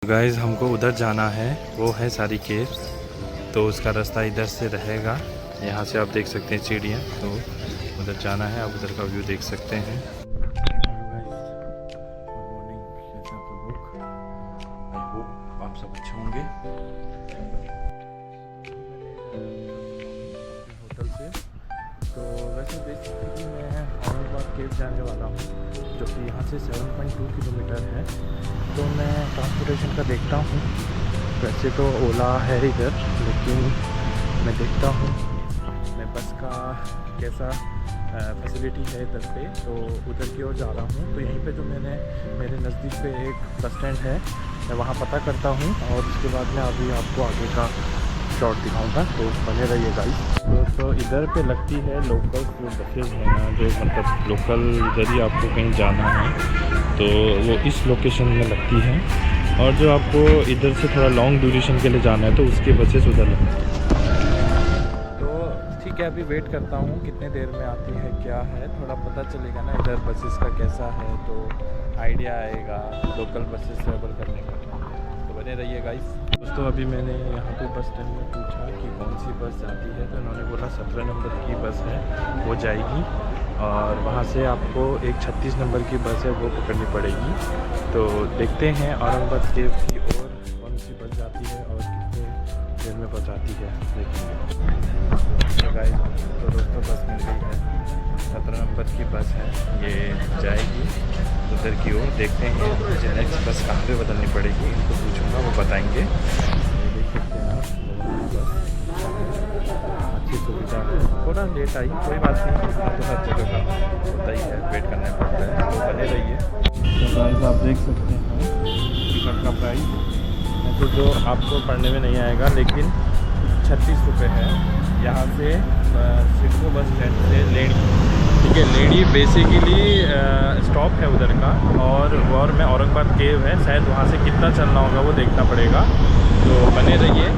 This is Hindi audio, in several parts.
गाइस हमको उधर जाना है, वो है सारी केव्स। तो उसका रास्ता इधर से रहेगा। यहाँ से आप देख सकते हैं सीढ़ियाँ, तो उधर जाना है। आप उधर का व्यू देख सकते हैं। आप सब अच्छे होंगे। होटल से तो वैसे बेसिकली मैं औरंगाबाद केव जाने वाला हूँ, जो कि यहाँ से 7.2 किलोमीटर है। तो मैं ट्रांसपोर्टेशन का देखता हूँ। वैसे तो ओला है इधर, लेकिन मैं देखता हूँ मैं बस का कैसा फैसिलिटी है इधर पे। तो उधर की ओर जा रहा हूँ। तो यहीं पे जो मेरे नज़दीक पे एक बस स्टैंड है, मैं वहाँ पता करता हूँ और उसके बाद मैं अभी आपको आगे का शॉट दिखाऊंगा। तो बने रहिए गाइस। तो इधर पे लगती है लोकल जो बसेज है ना, जो मतलब लोकल इधर ही आपको कहीं जाना है तो वो इस लोकेशन में लगती है। और जो आपको इधर से थोड़ा लॉन्ग ड्यूरेशन के लिए जाना है तो उसकी बसेस उधर लगती है। तो ठीक है, अभी वेट करता हूँ कितने देर में आती है, क्या है, थोड़ा पता चलेगा ना इधर बसेस का कैसा है, तो आइडिया आएगा लोकल बसेस ट्रेवल करने का। तो बने रहिए गाइस। दोस्तों अभी मैंने यहाँ पे बस स्टैंड में पूछा कि कौन सी बस जाती है, तो उन्होंने बोला 17 नंबर की बस है, वो जाएगी। और वहाँ से आपको एक 36 नंबर की बस है, वो पकड़नी पड़ेगी। तो देखते हैं औरंगाबाद केव की ओर कौन सी बस जाती है और कितने देर में पहुँचाती है, देखेंगे। तो गाइस, तो दोस्तों बस मिल गई है, 17 नंबर की बस है, ये जाएगी उधर की ओर। देखते हैं मुझे नेक्स्ट बस कहाँ पे बदलनी पड़ेगी, इनको पूछूंगा, वो बताएंगे। देख सकते हैं आप, अच्छी सुविधा है। थोड़ा लेट आई, कोई बात नहीं, इतना तो हर जगह का होता ही है, वेट करना पड़ता है। तो बने रहिए। तो गाइस आप देख सकते हैं टिकट का प्राइस, तो जो आपको पढ़ने में नहीं आएगा, लेकिन 36 रुपये है। यहाँ से सिडको बस स्टैंड से लेनी, ठीक है। लेडी बेसिकली स्टॉप है उधर का, और मैं औरंगाबाद केव है, शायद वहाँ से कितना चलना होगा वो देखना पड़ेगा। तो बने रहिए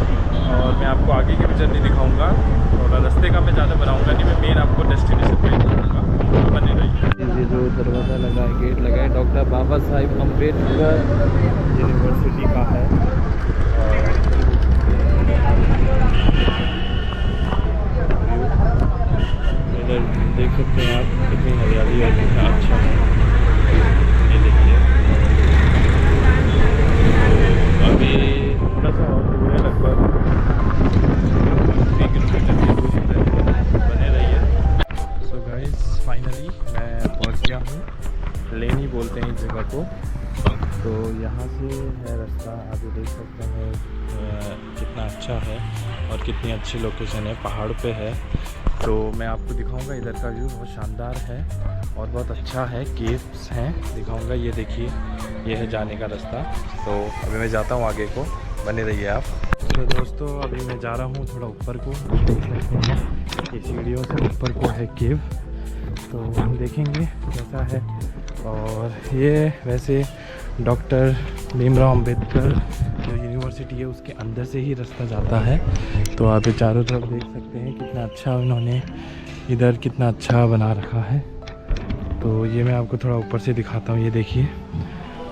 और मैं आपको आगे की भी जर्नी दिखाऊंगा। थोड़ा रास्ते का मैं ज़्यादा बनाऊंगा नहीं, मैं मेन आपको डेस्टिनेशन पे दिखाऊंगा। तो बने रहिए। ये जो दरवाज़ा लगा है, गेट लगा है, डॉक्टर बाबा साहिब अम्बेडकर यूनिवर्सिटी का है। देख सकते हैं आप कितनी हरियाली है, कितना अच्छा है। ये देखिए, अभी थोड़ा सा और दूर है, लगभग 3 किलोमीटर की दूरी पर है। बने रहिए। सो गाइस फाइनली मैं पहुंच गया हूँ। लेनी बोलते हैं इस जगह को। तो यहाँ से है रास्ता, आप देख सकते हैं कितना अच्छा है और कितनी अच्छी लोकेशन है, पहाड़ पे है। तो मैं आपको दिखाऊंगा, इधर का व्यू बहुत शानदार है और बहुत अच्छा है, केव्स हैं, दिखाऊंगा। ये देखिए, ये है जाने का रास्ता। तो अभी मैं जाता हूँ आगे को, बने रहिए आप। तो दोस्तों अभी मैं जा रहा हूँ थोड़ा ऊपर को, देख सकते हैं ये सीढ़ियों से ऊपर को है केव। तो हम देखेंगे कैसा है। और ये वैसे डॉक्टर भीमराव अंबेडकर जो यूनिवर्सिटी है उसके अंदर से ही रास्ता जाता है। तो आप ये चारों तरफ देख सकते हैं कितना अच्छा उन्होंने इधर कितना अच्छा बना रखा है। तो ये मैं आपको थोड़ा ऊपर से दिखाता हूँ, ये देखिए।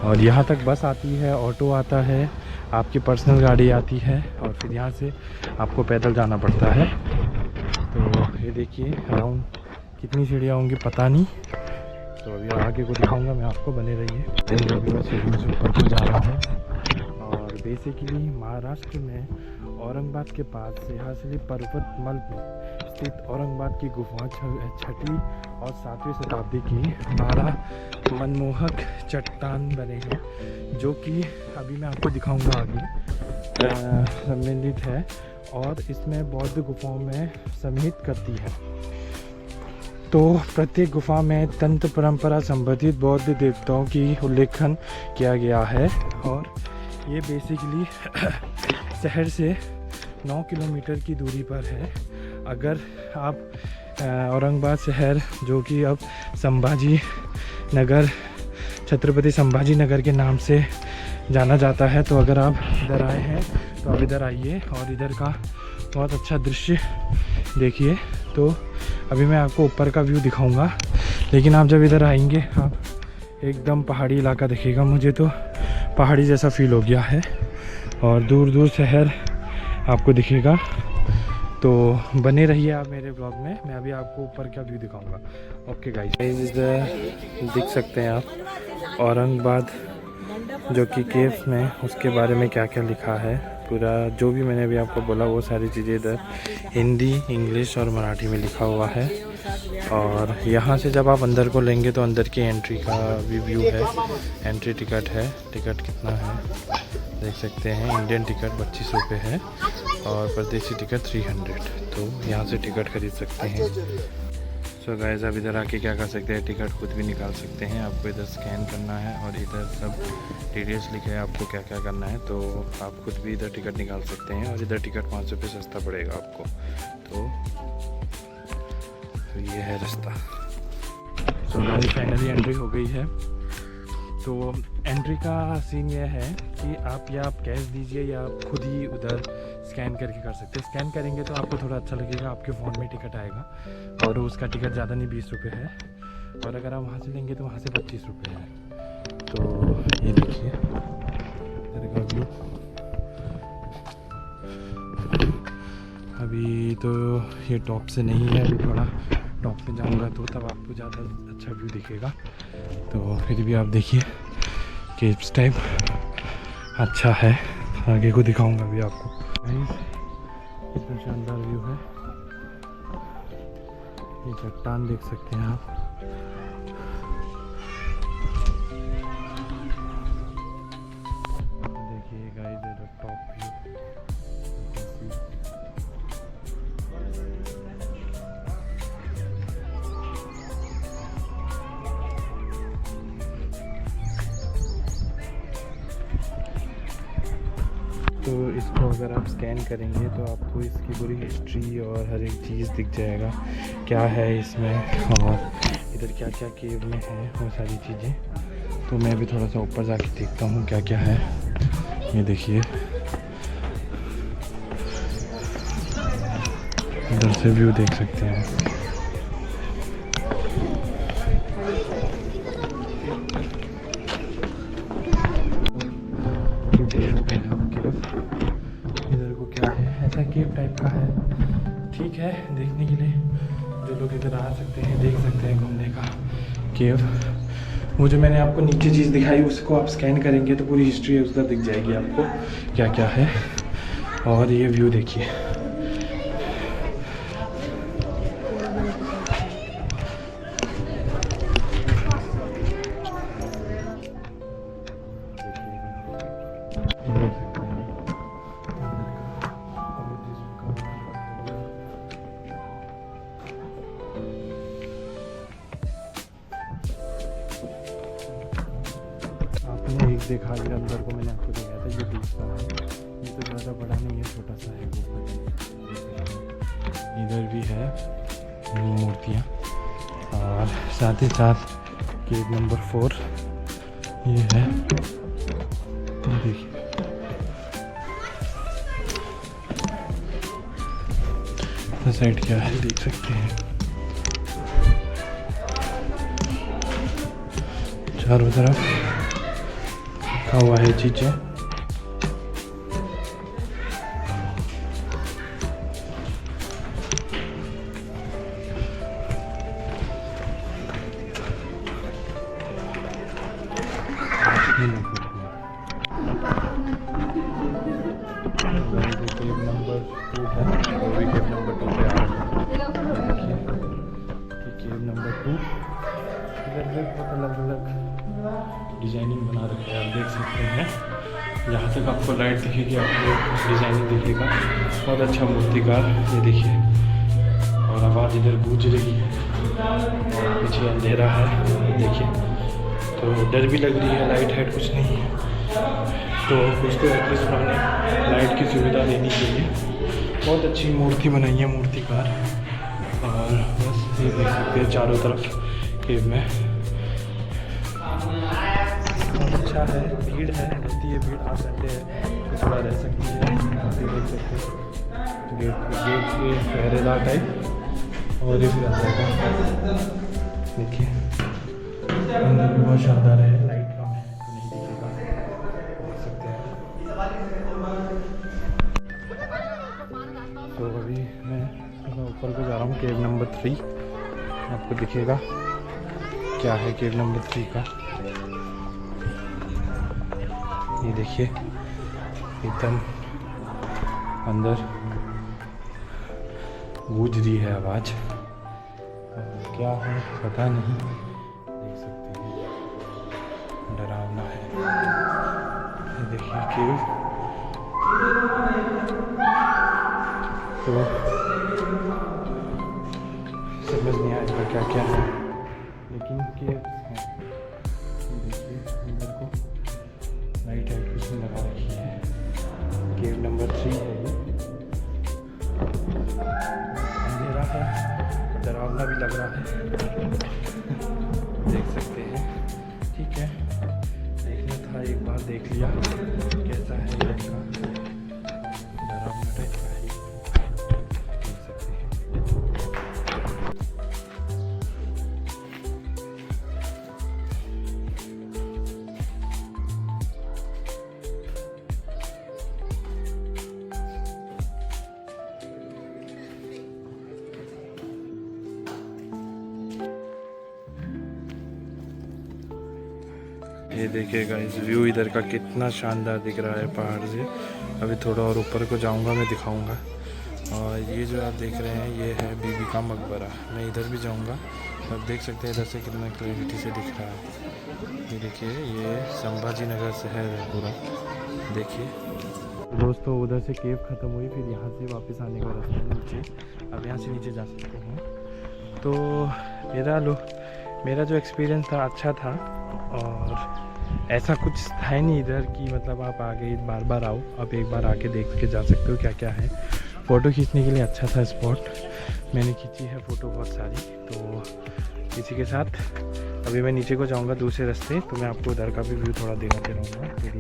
और यहाँ तक बस आती है, ऑटो आता है, आपकी पर्सनल गाड़ी आती है, और फिर यहाँ से आपको पैदल जाना पड़ता है। तो ये देखिए अराउंड कितनी सीढ़ियाँ होंगी पता नहीं। तो अभी आगे को दिखाऊंगा मैं आपको, बने रहिए। अभी मैं सीढ़ियों से ऊपर को जा रहा हूँ। और बेसिकली महाराष्ट्र में औरंगाबाद के पास सिहासली पर्वतमल में स्थित औरंगाबाद की गुफा 6वीं और 7वीं शताब्दी की 12 मनमोहक चट्टान बने हैं, जो कि अभी मैं आपको दिखाऊंगा आगे सम्मिलित है और इसमें बौद्ध गुफाओं में सम्मिलित करती है। तो प्रत्येक गुफा में तंत्र परंपरा संबंधित बौद्ध देवताओं की उल्लेखन किया गया है। और ये बेसिकली शहर से 9 किलोमीटर की दूरी पर है। अगर आप औरंगाबाद शहर, जो कि अब संभाजी नगर, छत्रपति संभाजी नगर के नाम से जाना जाता है, तो अगर आप इधर आए हैं तो आप इधर आइए और इधर का बहुत अच्छा दृश्य देखिए। तो अभी मैं आपको ऊपर का व्यू दिखाऊंगा, लेकिन आप जब इधर आएंगे आप एकदम पहाड़ी इलाका दिखेगा। मुझे तो पहाड़ी जैसा फील हो गया है और दूर दूर शहर आपको दिखेगा। तो बने रहिए आप मेरे ब्लॉग में, मैं अभी आपको ऊपर का व्यू दिखाऊंगा। ओके गाइस, देख सकते हैं आप औरंगाबाद जो कि केव्स में, उसके बारे में क्या क्या लिखा है पूरा, जो भी मैंने अभी आपको बोला वो सारी चीज़ें इधर हिंदी, इंग्लिश और मराठी में लिखा हुआ है। और यहाँ से जब आप अंदर को लेंगे तो अंदर की एंट्री का भी व्यू है। एंट्री टिकट है, टिकट कितना है देख सकते हैं। इंडियन टिकट 25 रुपये है और परदेसी टिकट 300। तो यहाँ से टिकट खरीद सकते हैं। सो गाइस, आप इधर आके क्या कर सकते हैं, टिकट खुद भी निकाल सकते हैं। आपको इधर स्कैन करना है और इधर सब डिटेल्स लिखे हैं आपको क्या क्या करना है। तो आप खुद भी इधर टिकट निकाल सकते हैं और इधर टिकट 5 रुपये सस्ता पड़ेगा आपको। तो ये है रास्ता। सो गाइस, फाइनली एंट्री हो गई है। तो एंट्री का सीन ये है कि आप या आप कैश दीजिए या आप खुद ही उधर स्कैन करके कर सकते हैं। स्कैन करेंगे तो आपको थोड़ा अच्छा लगेगा, आपके फ़ोन में टिकट आएगा और उसका टिकट ज़्यादा नहीं 20 रुपये है। और अगर आप वहाँ से लेंगे तो वहाँ से 25 रुपये है। तो ये देखिए इधर का व्यू। अभी तो ये टॉप से नहीं है, अभी थोड़ा टॉप पे जाऊंगा तो तब आपको ज़्यादा अच्छा व्यू दिखेगा। तो फिर भी आप देखिए केव्स टाइप अच्छा है, आगे को दिखाऊंगा अभी आपको। कितना शानदार व्यू है, ये चट्टान देख सकते हैं आप। देखिए गाइस, इधर टॉप व्यू। तो इसको अगर आप स्कैन करेंगे तो आपको इसकी पूरी हिस्ट्री और हर एक चीज़ दिख जाएगा, क्या है इसमें और इधर क्या क्या केव में है, वो सारी चीज़ें। तो मैं भी थोड़ा सा ऊपर जाके देखता हूँ क्या क्या है। ये देखिए इधर से व्यू देख सकते हैं। इधर को क्या है, ऐसा केव टाइप का है। ठीक है, देखने के लिए जो लोग इधर आ सकते हैं, देख सकते हैं घूमने का केव। वो जो मैंने आपको नीचे चीज़ दिखाई उसको आप स्कैन करेंगे तो पूरी हिस्ट्री उधर दिख जाएगी आपको क्या क्या है। और ये व्यू देखिए, एक देखा लिया अंदर को, मैंने आपको दिखाया था ये दूसरा है। ये तो ज़्यादा बड़ा नहीं है, छोटा सा है वो। इधर भी है मूर्तियाँ और साथ ही साथ केव नंबर 4 ये है। देखिए तो साइड क्या है देख सकते हैं, चारों तरफ रखा हुआ है चीज़ें। केव नंबर 2 है, वो भी केव नंबर 2 पे आ रहा है। देखिए केव नंबर 2, इधर भी बहुत अलग अलग डिजाइनिंग बना रखी है, आप देख सकते हैं। जहाँ तक आपको लाइट दिखेगी आपको डिजाइनिंग दिखेगा, बहुत अच्छा मूर्तिकार। ये देखिए, और आवाज़ इधर गूंज रही है और पीछे अंधेरा है देखिए, तो डर भी लग रही है। लाइट हाइट कुछ नहीं है, तो उसको एटलीस्ट उन्होंने लाइट की सुविधा देनी चाहिए। बहुत अच्छी मूर्ति बनाई है मूर्तिकार। और बस ये देख सकते हैं चारों तरफ केव में अच्छा है, भीड़ है, रहती है भीड़। आप संडे है तो थोड़ा रह सकती है, देख सकते हैं गेट के पहरेदार टाइप। और ये फिर अंदर का देखिए, अंदर भी बहुत शानदार है। लाइट कम है तो नहीं दिखेगा। ऊपर को जा रहा हूँ, केव नंबर 3। आपको दिखेगा क्या है केव नंबर 3 का। ये देखिए एकदम अंदर गूंज रही है आवाज़, क्या है पता नहीं, देख सकते हैं डरावना है। ये देखिए केव, तो समझ नहीं आएगा क्या क्या है, लेकिन केव है। ये देखिए अंदर को लाइट कुछ लगा रखी है। केव नंबर 3 है ये। अंधेरा है, डरावना भी लग रहा है, देख सकते हैं। ठीक है, देखना था एक बार, देख लिया कैसा है ये का, डरावना टाइप का है, देख सकते हैं। ये देखिएगा इस व्यू इधर का कितना शानदार दिख रहा है पहाड़ से। अभी थोड़ा और ऊपर को जाऊंगा, मैं दिखाऊंगा। और ये जो आप देख रहे हैं ये है बीबी का मकबरा। मैं इधर भी जाऊंगा, आप देख सकते हैं इधर से कितना क्लैरिटी से दिख रहा है। ये देखिए ये संभाजी नगर शहर है पूरा, देखिए दोस्तों। उधर से केव ख़त्म हुई, फिर यहाँ से वापस आने का रास्ता है नीचे। अब यहाँ से नीचे जा सकते हैं। तो मेरा जो एक्सपीरियंस था अच्छा था, और ऐसा कुछ है नहीं इधर कि मतलब आप आगे बार बार आओ, आप एक बार आके देख के जा सकते हो क्या क्या है। फ़ोटो खींचने के लिए अच्छा था स्पॉट, मैंने खींची है फ़ोटो बहुत सारी। तो इसी के साथ अभी मैं नीचे को जाऊंगा दूसरे रास्ते, तो मैं आपको उधर का भी व्यू थोड़ा दिखाते रहूँगा। ये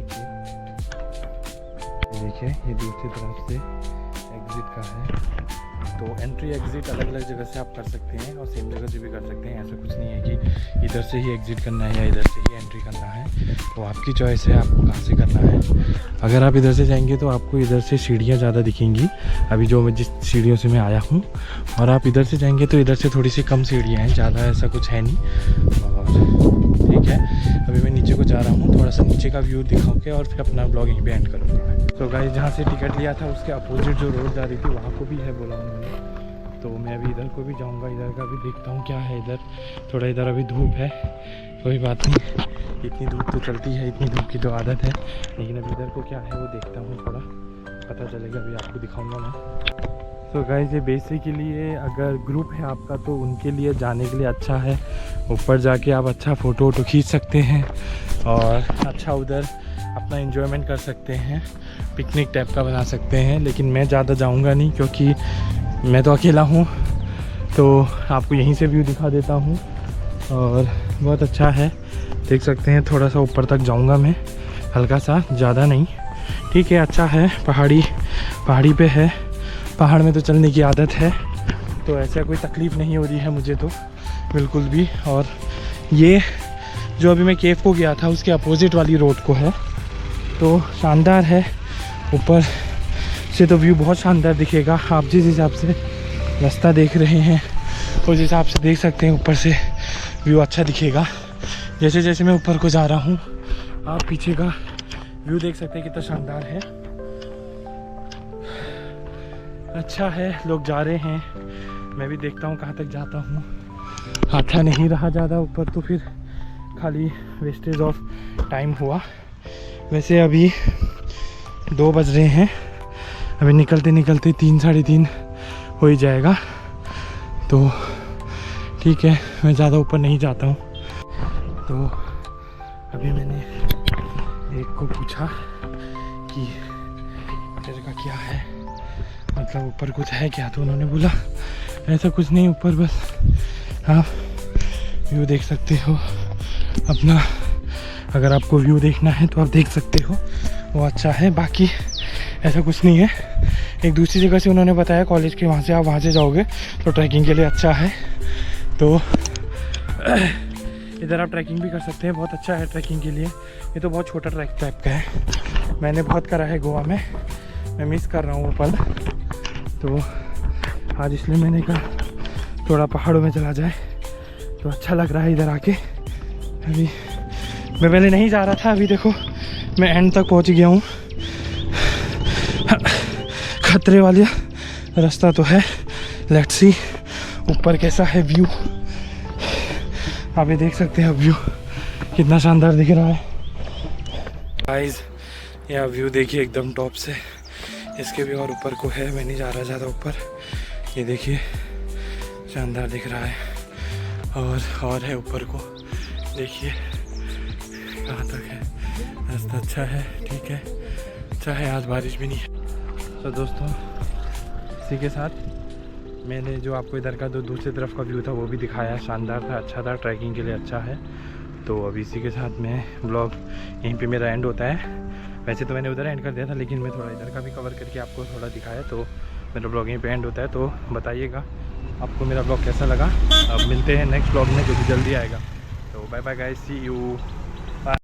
देखिए ये दूसरी तरफ से एग्ज़िट का है। तो एंट्री एग्ज़िट अलग अलग जगह से आप कर सकते हैं, और सेम जगह से भी कर सकते हैं। ऐसा कुछ नहीं है कि इधर से ही एग्ज़िट करना है या इधर से ही एंट्री करना है, तो आपकी चॉइस है आपको कहाँ से करना है। अगर आप इधर से जाएंगे तो आपको इधर से सीढ़ियाँ ज़्यादा दिखेंगी, अभी जो मैं जिस सीढ़ियों से मैं आया हूँ। और आप इधर से जाएंगे तो इधर से थोड़ी सी कम सीढ़ियाँ हैं, ज़्यादा ऐसा कुछ है नहीं। और ठीक है, अभी मैं नीचे को जा रहा हूँ, थोड़ा सा नीचे का व्यू दिखाऊँगा और फिर अपना ब्लॉग यहीं पे एंड करूँगा। तो गाइस जहाँ से टिकट लिया था उसके अपोजिट जो रोड जा रही थी वहाँ को भी है बोला उन्होंने, तो मैं अभी इधर को भी जाऊँगा, इधर का भी देखता हूँ क्या है। इधर थोड़ा इधर अभी धूप है, कोई बात नहीं, इतनी धूप तो चलती है, इतनी धूप की तो आदत है। लेकिन अभी इधर को क्या है वो देखता हूँ, थोड़ा पता चलेगा, अभी आपको दिखाऊँगा मैं। तो गाइस ये बेसिकली अगर ग्रुप है आपका तो उनके लिए जाने के लिए अच्छा है। ऊपर जाके आप अच्छा फ़ोटो वोटो खींच सकते हैं और अच्छा उधर अपना एंजॉयमेंट कर सकते हैं, पिकनिक टाइप का बना सकते हैं। लेकिन मैं ज़्यादा जाऊंगा नहीं क्योंकि मैं तो अकेला हूं, तो आपको यहीं से व्यू दिखा देता हूं। और बहुत अच्छा है, देख सकते हैं। थोड़ा सा ऊपर तक जाऊंगा मैं, हल्का सा, ज़्यादा नहीं। ठीक है, अच्छा है। पहाड़ी पे है, पहाड़ में तो चलने की आदत है, तो ऐसा कोई तकलीफ़ नहीं हो रही है मुझे तो बिल्कुल भी। और ये जो अभी मैं केव को गया था उसके अपोजिट वाली रोड को है, तो शानदार है। ऊपर से तो व्यू बहुत शानदार दिखेगा। आप जिस हिसाब से रास्ता देख रहे हैं उस हिसाब से देख सकते हैं ऊपर से व्यू अच्छा दिखेगा। जैसे जैसे मैं ऊपर को जा रहा हूँ आप पीछे का व्यू देख सकते हैं कितना शानदार है, अच्छा है। लोग जा रहे हैं, मैं भी देखता हूँ कहाँ तक जाता हूँ। आता नहीं रहा ज़्यादा ऊपर तो फिर खाली वेस्टेज ऑफ टाइम हुआ। वैसे अभी 2 बज रहे हैं, अभी निकलते निकलते 3 साढ़े 3 हो ही जाएगा। तो ठीक है, मैं ज़्यादा ऊपर नहीं जाता हूँ। तो अभी मैंने एक को पूछा कि इधर का क्या है, मतलब ऊपर कुछ है क्या, तो उन्होंने बोला ऐसा कुछ नहीं, ऊपर बस आप व्यू देख सकते हो अपना। अगर आपको व्यू देखना है तो आप देख सकते हो, वो अच्छा है। बाकी ऐसा कुछ नहीं है। एक दूसरी जगह से उन्होंने बताया कॉलेज के, वहाँ से आप वहाँ से जाओगे तो ट्रैकिंग के लिए अच्छा है। तो इधर आप ट्रैकिंग भी कर सकते हैं, बहुत अच्छा है ट्रैकिंग के लिए। ये तो बहुत छोटा ट्रैक टाइप का है, मैंने बहुत करा है गोवा में, मैं मिस कर रहा हूँ वो पल। तो आज, इसलिए मैंने कहा थोड़ा पहाड़ों में चला जाए तो अच्छा लग रहा है इधर आके। अभी मैं पहले नहीं जा रहा था, अभी देखो मैं एंड तक पहुंच गया हूँ। खतरे वाला रास्ता तो है, लेट्स सी ऊपर कैसा है व्यू। आप ये देख सकते हैं व्यू कितना शानदार दिख रहा है गाइस। यह व्यू देखिए एकदम टॉप से, इसके भी और ऊपर को है, मैं नहीं जा रहा ज़्यादा ऊपर। ये देखिए शानदार दिख रहा है, और है ऊपर को, देखिए कहाँ तक है रास्ता। अच्छा है, ठीक है, अच्छा है, आज बारिश भी नहीं है। तो दोस्तों इसी के साथ मैंने जो आपको इधर का जो दूसरी तरफ का व्यू था वो भी दिखाया, शानदार था, अच्छा था, ट्रैकिंग के लिए अच्छा है। तो अभी इसी के साथ मैं ब्लॉग यहीं पे मेरा एंड होता है। वैसे तो मैंने उधर एंड कर दिया था, लेकिन मैं थोड़ा इधर का भी कवर करके आपको थोड़ा दिखाया, तो मेरा ब्लॉग यहीं पे एंड होता है। तो बताइएगा आपको मेरा ब्लॉग कैसा लगा। अब मिलते हैं नेक्स्ट ब्लॉग में जो कि जल्दी आएगा। तो bye bye guys, see you.